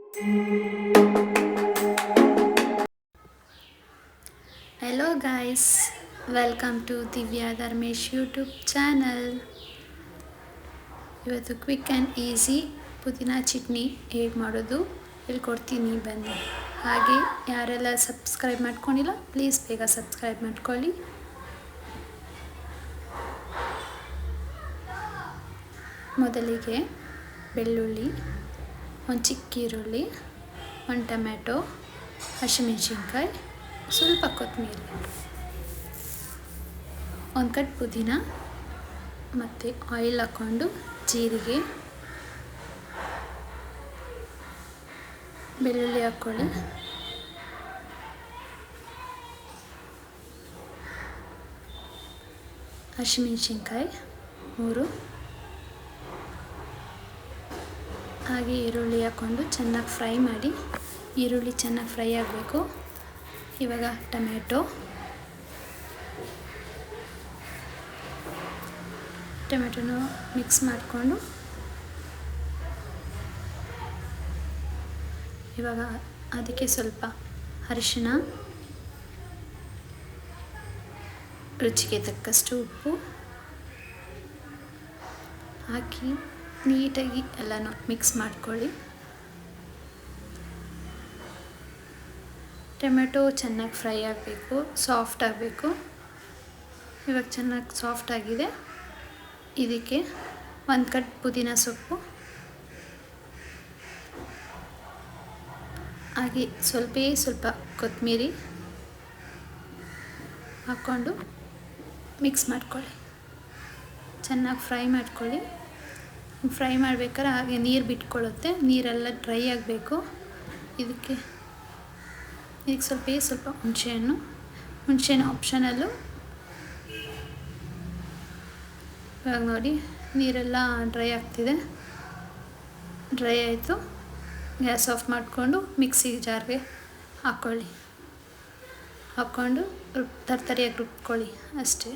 Hello guys, welcome to Divya Dharmesh YouTube channel. ಇವತ್ತು quick and easy ಪುದೀನ ಚಟ್ನಿ ಹೇಗೆ ಮಾಡೋದು ಹೇಳ್ಕೊಡ್ತೀನಿ ಬನ್ನಿ. ಹಾಗೆ ಯಾರೆಲ್ಲ ಸಬ್ಸ್ಕ್ರೈಬ್ ಮಾಡ್ಕೊಂಡಿಲ್ಲ ಪ್ಲೀಸ್ ಬೇಗ ಸಬ್ಸ್ಕ್ರೈಬ್ ಮಾಡ್ಕೊಳ್ಳಿ. ಮೊದಲಿಗೆ ಬೆಳ್ಳುಳ್ಳಿ, ಒಂದು ಚಿಕ್ಕ ಈರುಳ್ಳಿ, ಒಂದು ಟೊಮ್ಯಾಟೊ, ಹಸಿಮೆಣಸಿನ್ಕಾಯಿ, ಸ್ವಲ್ಪ ಕೊತ್ತಂಬರಿ, ಒಂದು ಕಟ್ ಪುದೀನ ಮತ್ತು ಆಯಿಲ್ ಹಾಕ್ಕೊಂಡು ಜೀರಿಗೆ, ಬೆಳ್ಳುಳ್ಳಿ ಹಾಕ್ಕೊಳ್ಳಿ, ಹಸಿಮೆಣಸಿನ್ಕಾಯಿ 3, ಹಾಗೆ ಈರುಳ್ಳಿ ಹಾಕ್ಕೊಂಡು ಚೆನ್ನಾಗಿ ಫ್ರೈ ಮಾಡಿ. ಈರುಳ್ಳಿ ಚೆನ್ನಾಗಿ ಫ್ರೈ ಆಗಬೇಕು. ಇವಾಗ ಟೊಮೆಟೊನ ಮಿಕ್ಸ್ ಮಾಡಿಕೊಂಡು ಇವಾಗ ಅದಕ್ಕೆ ಸ್ವಲ್ಪ ಅರಿಶಿಣ, ರುಚಿಗೆ ತಕ್ಕಷ್ಟು ಉಪ್ಪು ಹಾಕಿ ನೀಟಾಗಿ ಎಲ್ಲನೂ ಮಿಕ್ಸ್ ಮಾಡ್ಕೊಳ್ಳಿ. ಟೊಮೆಟೊ ಚೆನ್ನಾಗಿ ಫ್ರೈ ಆಗಬೇಕು, ಸಾಫ್ಟ್ ಆಗಬೇಕು. ಇವಾಗ ಚೆನ್ನಾಗಿ ಸಾಫ್ಟ್ ಆಗಿದೆ. ಇದಕ್ಕೆ ಒಂದು ಕಟ್ ಪುದೀನ ಸೊಪ್ಪು ಹಾಗೆ ಸ್ವಲ್ಪ ಕೊತ್ತಂಬರಿ ಹಾಕ್ಕೊಂಡು ಮಿಕ್ಸ್ ಮಾಡ್ಕೊಳ್ಳಿ. ಚೆನ್ನಾಗಿ ಫ್ರೈ ಮಾಡ್ಕೊಳ್ಳಿ. ಫ್ರೈ ಮಾಡ್ಬೇಕಾದ್ರೆ ಹಾಗೆ ನೀರು ಬಿಟ್ಕೊಳ್ಳುತ್ತೆ, ನೀರೆಲ್ಲ ಡ್ರೈ ಆಗಬೇಕು. ಇದಕ್ಕೆ ಸ್ವಲ್ಪ ಹುಣಸೆಹಣ್ಣು ಆಪ್ಷನಲ್ಲು. ಇವಾಗ ನೋಡಿ ನೀರೆಲ್ಲ ಡ್ರೈ ಆಗ್ತಿದೆ. ಡ್ರೈ ಆಯಿತು. ಗ್ಯಾಸ್ ಆಫ್ ಮಾಡಿಕೊಂಡು ಮಿಕ್ಸಿ ಜಾರ್ಗೆ ಹಾಕ್ಕೊಂಡು ತರ್ತರಿಯಾಗಿ ರುಬ್ಕೊಳ್ಳಿ ಅಷ್ಟೇ.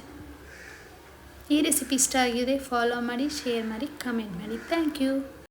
ಈ ರೆಸಿಪಿ ಇಷ್ಟ ಆಗಿದೆ, ಫಾಲೋ ಮಾಡಿ, ಶೇರ್ ಮಾಡಿ, ಕಮೆಂಟ್ ಮಾಡಿ. Thank you.